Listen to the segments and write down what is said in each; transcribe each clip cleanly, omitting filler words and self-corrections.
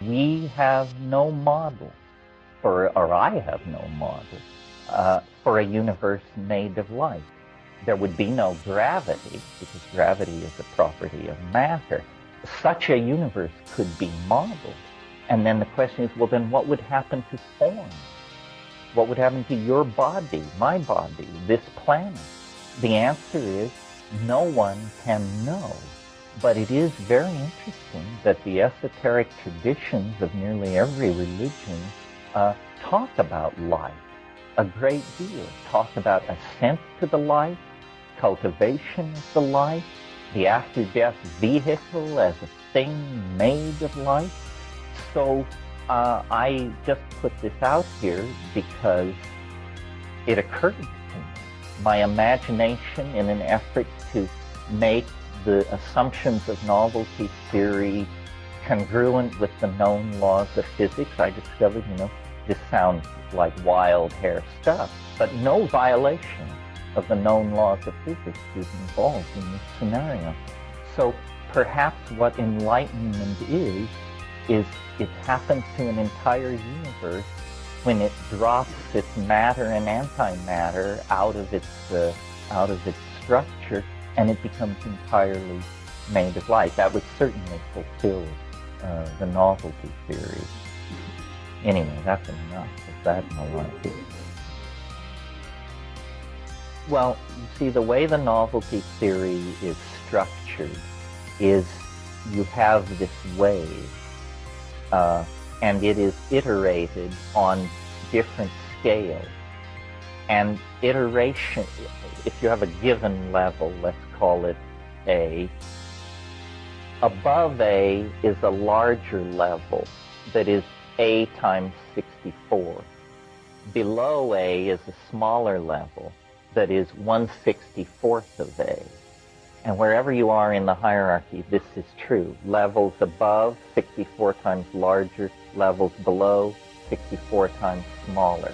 We have no model, or I have no model, for a universe made of light. There would be no gravity, because gravity is a property of matter. Such a universe could be modeled. And then the question is, well, then what would happen to form? What would happen to your body, my body, this planet? The answer is, no one can know. But it is very interesting that the esoteric traditions of nearly every religion talk about light a great deal. Talk about ascent to the light, cultivation of the light, the after-death vehicle as a thing made of light. So I just put this out here because it occurred to me. My imagination, in an effort to make the assumptions of novelty theory congruent with the known laws of physics, I discovered, this sounds like wild hair stuff, but no violation of the known laws of physics is involved in this scenario. So perhaps what enlightenment is it happens to an entire universe when it drops its matter and antimatter out of its structure, and it becomes entirely made of light. That would certainly fulfill the novelty theory. Anyway, that's enough of that malarkey. Well, you see, the way the novelty theory is structured is you have this wave, and it is iterated on different scales. And iteration, if you have a given level, let's call it A, above A is a larger level that is A times 64. Below A is a smaller level that is 1/64th of A. And wherever you are in the hierarchy, this is true. Levels above, 64 times larger. Levels below, 64 times smaller.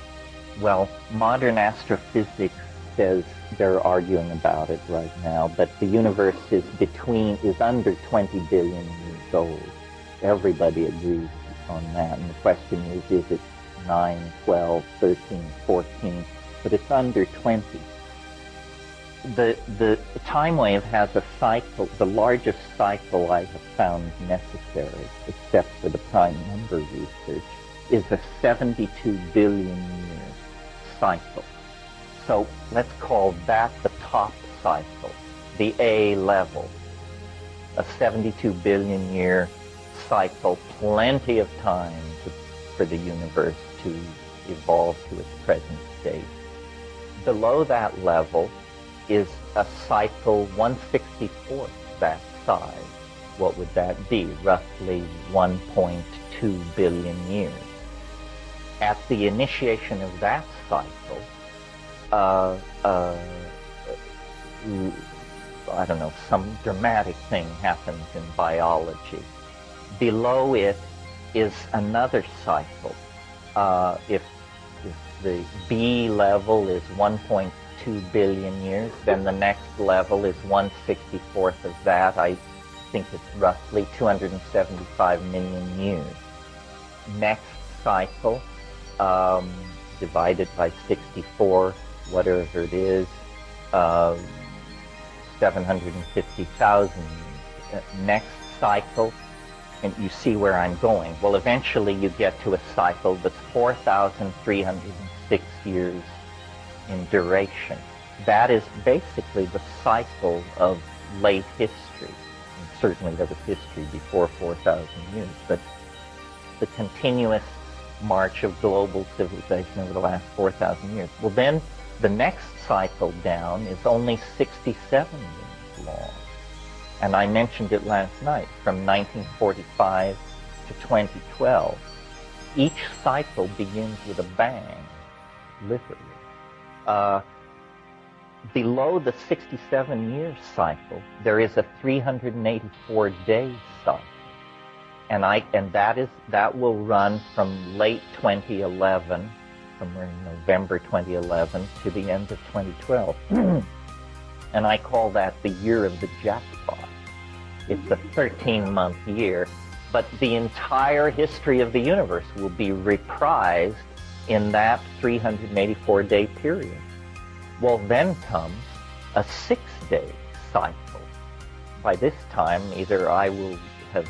Well, modern astrophysics says they're arguing about it right now, but the universe is under 20 billion years old. Everybody agrees on that. And the question is it 9, 12, 13, 14? But it's under 20. The time wave has a cycle, the largest cycle I have found necessary, except for the prime number research, is a 72 billion year cycle. So let's call that the top cycle, the A level. A 72 billion year cycle, plenty of time for the universe to evolve to its present state. Below that level is a cycle 1/64th that size. What would that be? Roughly 1.2 billion years. At the initiation of that cycle, I don't know, some dramatic thing happens in biology. Below it is another cycle. If the B level is 1.2 billion years, then the next level is 1/64th of that. I think it's roughly 275 million years. Next cycle, divided by 64, whatever it is, 750,000 years. Next cycle, and you see where I'm going. Well, eventually you get to a cycle that's 4,306 years in duration. That is basically the cycle of late history. And certainly there was history before 4,000 years, but the continuous march of global civilization over the last 4,000 years. Well, then the next cycle down is only 67 years long. And I mentioned it last night, from 1945 to 2012. Each cycle begins with a bang, literally. Below the 67-year cycle, there is a 384-day cycle. And that will run from late 2011, from November 2011 to the end of 2012. And I call that the year of the jackpot. It's a 13-month year, but the entire history of the universe will be reprised in that 384-day period. Well, then comes a 6-day cycle. By this time, either I will have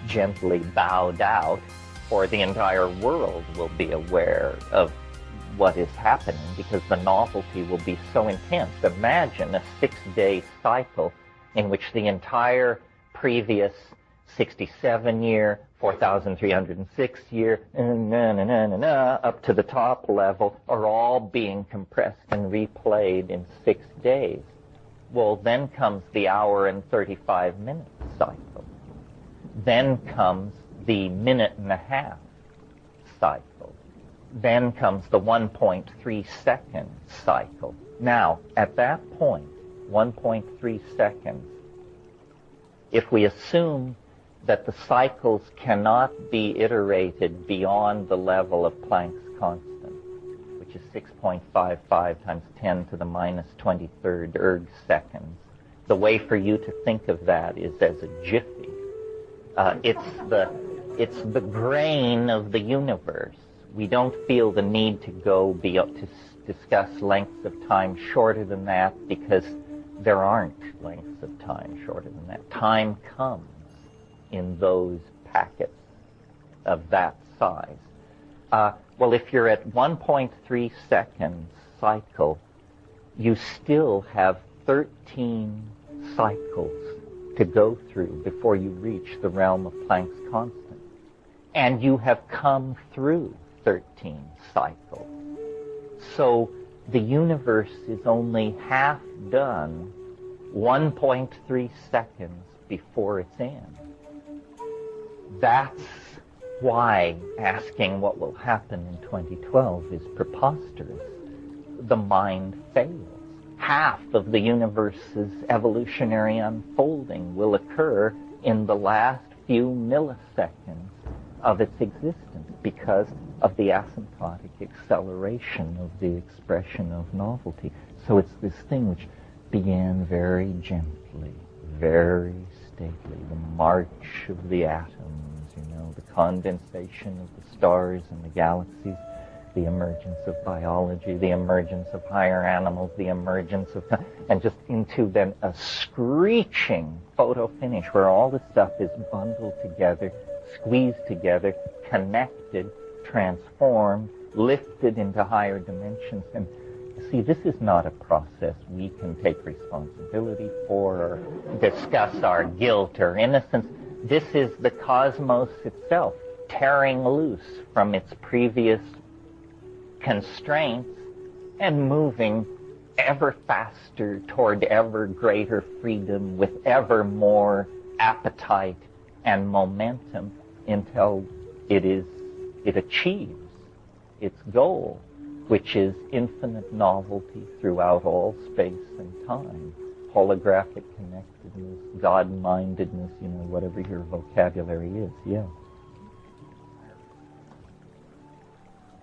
gently bowed out, or the entire world will be aware of what is happening, because the novelty will be so intense. Imagine a 6-day cycle in which the entire previous 67-year, 4,306-year, up to the top level, are all being compressed and replayed in 6 days. Well, then comes the hour and 35-minute cycle. Then comes the minute and a half cycle. Then comes the 1.3 second cycle. Now, at that point, 1.3 seconds, if we assume that the cycles cannot be iterated beyond the level of Planck's constant, which is 6.55 times 10 to the minus 23rd erg seconds, the way for you to think of that is as a jiffy. It's the grain of the universe. We don't feel the need to go to discuss lengths of time shorter than that, because there aren't lengths of time shorter than that. Time comes in those packets of that size. Well, if you're at 1.3 seconds cycle, you still have 13 cycles to go through before you reach the realm of Planck's constant. And you have come through 13 cycles. So the universe is only half done 1.3 seconds before its end. That's why asking what will happen in 2012 is preposterous. The mind fails. Half of the universe's evolutionary unfolding will occur in the last few milliseconds of its existence because of the asymptotic acceleration of the expression of novelty. So it's this thing which began very gently, very stately, the march of the atoms, the condensation of the stars and the galaxies, the emergence of biology, the emergence of higher animals, the emergence of, and just into then a screeching photo finish where all the stuff is bundled together, squeezed together, connected, transformed, lifted into higher dimensions. And see, this is not a process we can take responsibility for or discuss our guilt or innocence. This is the cosmos itself tearing loose from its previous constraints and moving ever faster toward ever greater freedom with ever more appetite and momentum until it achieves its goal, which is infinite novelty throughout all space and time, holographic connectedness, God-mindedness, whatever your vocabulary is, yeah.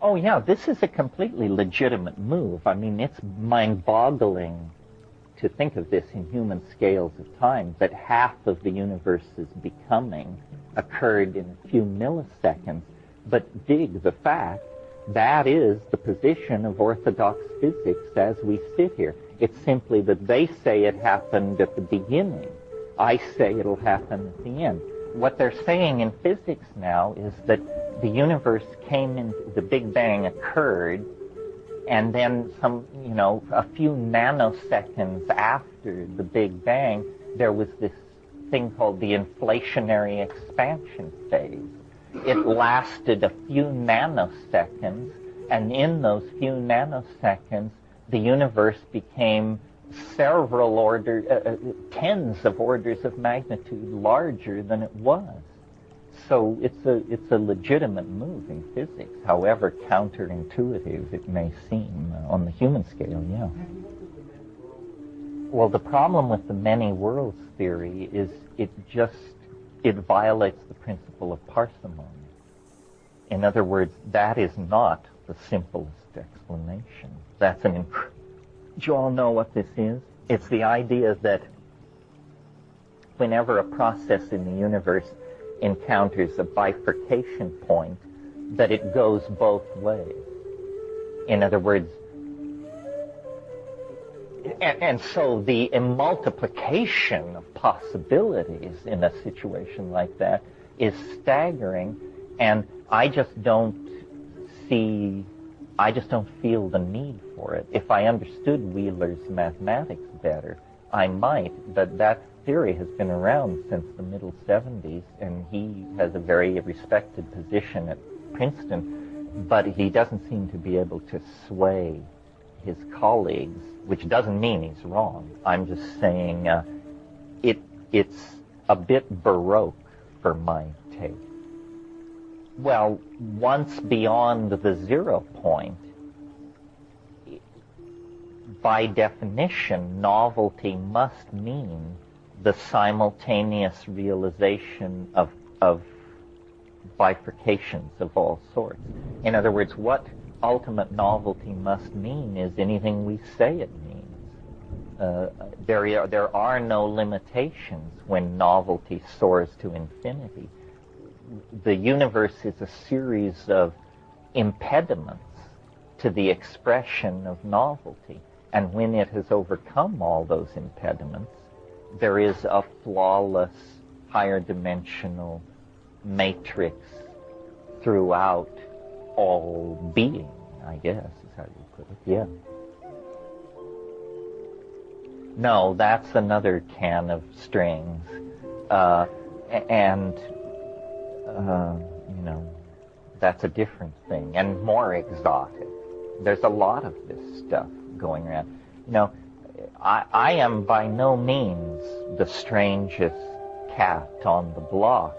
Oh, yeah, this is a completely legitimate move. I mean, it's mind-boggling to think of this in human scales of time, that half of the universe's becoming occurred in a few milliseconds. But dig the fact, that is the position of orthodox physics as we sit here. It's simply that they say it happened at the beginning. I say it'll happen at the end. What they're saying in physics now is that the universe came in, the Big Bang occurred, and then a few nanoseconds after the Big Bang, there was this thing called the inflationary expansion phase. It lasted a few nanoseconds, and in those few nanoseconds, the universe became several tens of orders of magnitude larger than it was. So it's a legitimate move in physics, however counterintuitive it may seem on the human scale, yeah. Well, the problem with the many worlds theory is it violates the principle of parsimony. In other words, that is not the simplest explanation. That's do you all know what this is? It's the idea that whenever a process in the universe encounters a bifurcation point, that it goes both ways. In other words, and so the multiplication of possibilities in a situation like that is staggering, and I just don't feel the need for it. If I understood Wheeler's mathematics better, I might, but that theory has been around since the middle 70s, and he has a very respected position at Princeton, but he doesn't seem to be able to sway his colleagues, which doesn't mean he's wrong. I'm just saying it's a bit baroque for my take. Well, once beyond the 0 point, by definition, novelty must mean the simultaneous realization of bifurcations of all sorts. In other words, what ultimate novelty must mean is anything we say it means. There are no limitations when novelty soars to infinity. The universe is a series of impediments to the expression of novelty. And when it has overcome all those impediments, there is a flawless, higher dimensional matrix throughout all being, I guess, is how you put it. Yeah. No, that's another can of strings. That's a different thing and more exotic. There's a lot of this stuff going around. I am by no means the strangest cat on the block.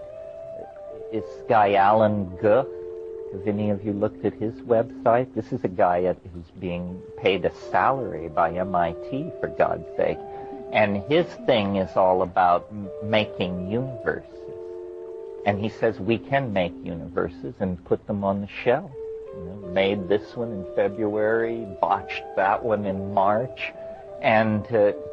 This guy Alan Guth, have any of you looked at his website? This is a guy who's being paid a salary by MIT, for God's sake. And his thing is all about making universes. And he says we can make universes and put them on the shelf. Made this one in February, botched that one in March, and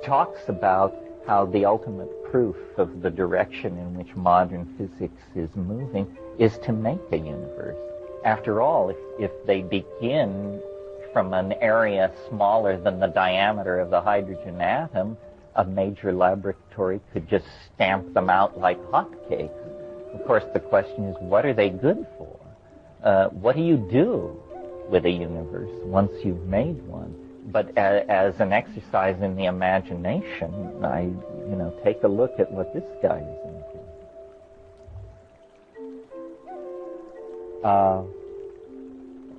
talks about how the ultimate proof of the direction in which modern physics is moving is to make a universe. After all, if they begin from an area smaller than the diameter of the hydrogen atom, a major laboratory could just stamp them out like hotcakes. Of course, the question is, what are they good for? What do you do with a universe once you've made one? But as an exercise in the imagination, take a look at what this guy is into.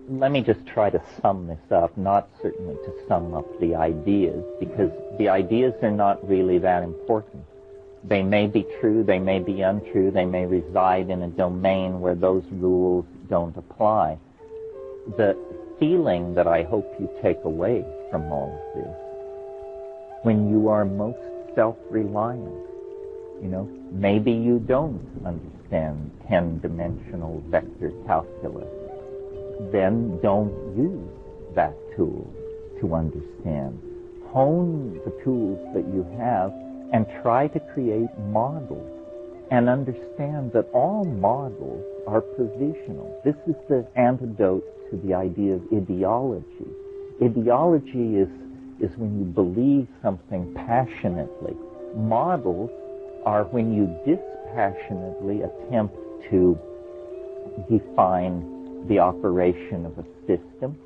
Let me just try to sum this up, not certainly to sum up the ideas, because the ideas are not really that important. They may be true, they may be untrue, they may reside in a domain where those rules don't apply. The feeling that I hope you take away from all of this, when you are most self-reliant, maybe you don't understand 10-dimensional vector calculus, then don't use that tool to understand. Hone the tools that you have and try to create models, and understand that all models are provisional. This is the antidote to the idea of ideology. Ideology is when you believe something passionately. Models are when you dispassionately attempt to define the operation of a system.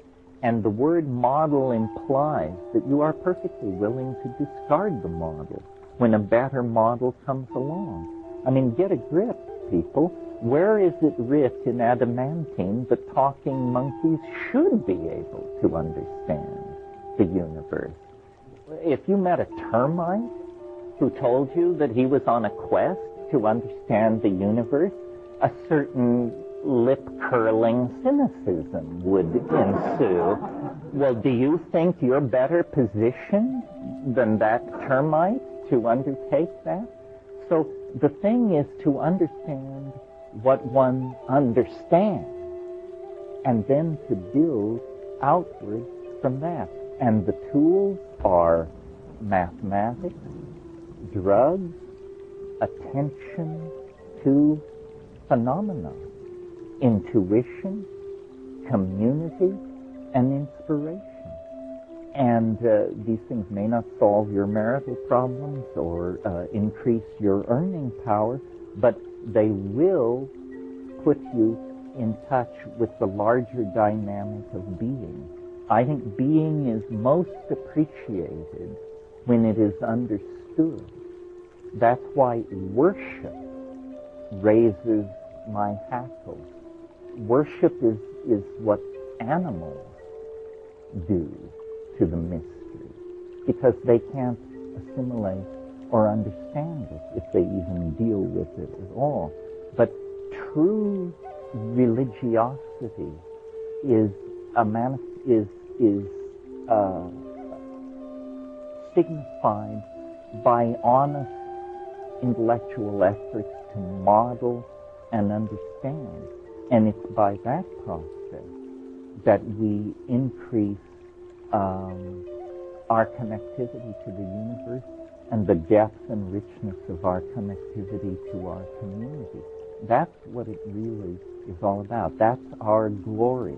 And the word model implies that you are perfectly willing to discard the model when a better model comes along. I mean, get a grip, people. Where is it writ in adamantine that talking monkeys should be able to understand the universe? If you met a termite who told you that he was on a quest to understand the universe, a certain lip-curling cynicism would ensue. Well, do you think you're better positioned than that termite to undertake that? So the thing is to understand what one understands, and then to build outward from that. And the tools are mathematics, drugs, attention to phenomena: intuition, community, and inspiration. And these things may not solve your marital problems or increase your earning power, but they will put you in touch with the larger dynamic of being. I think being is most appreciated when it is understood. That's why worship raises my hackles. Worship is what animals do to the mystery, because they can't assimilate or understand it if they even deal with it at all. But true religiosity is signified by honest intellectual efforts to model and understand. And it's by that process that we increase our connectivity to the universe and the depth and richness of our connectivity to our community. That's what it really is all about. That's our glory: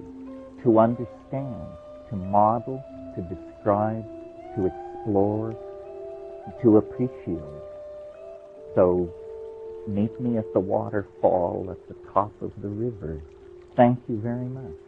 to understand, to model, to describe, to explore, to appreciate. So meet me at the waterfall at the top of the river. Thank you very much.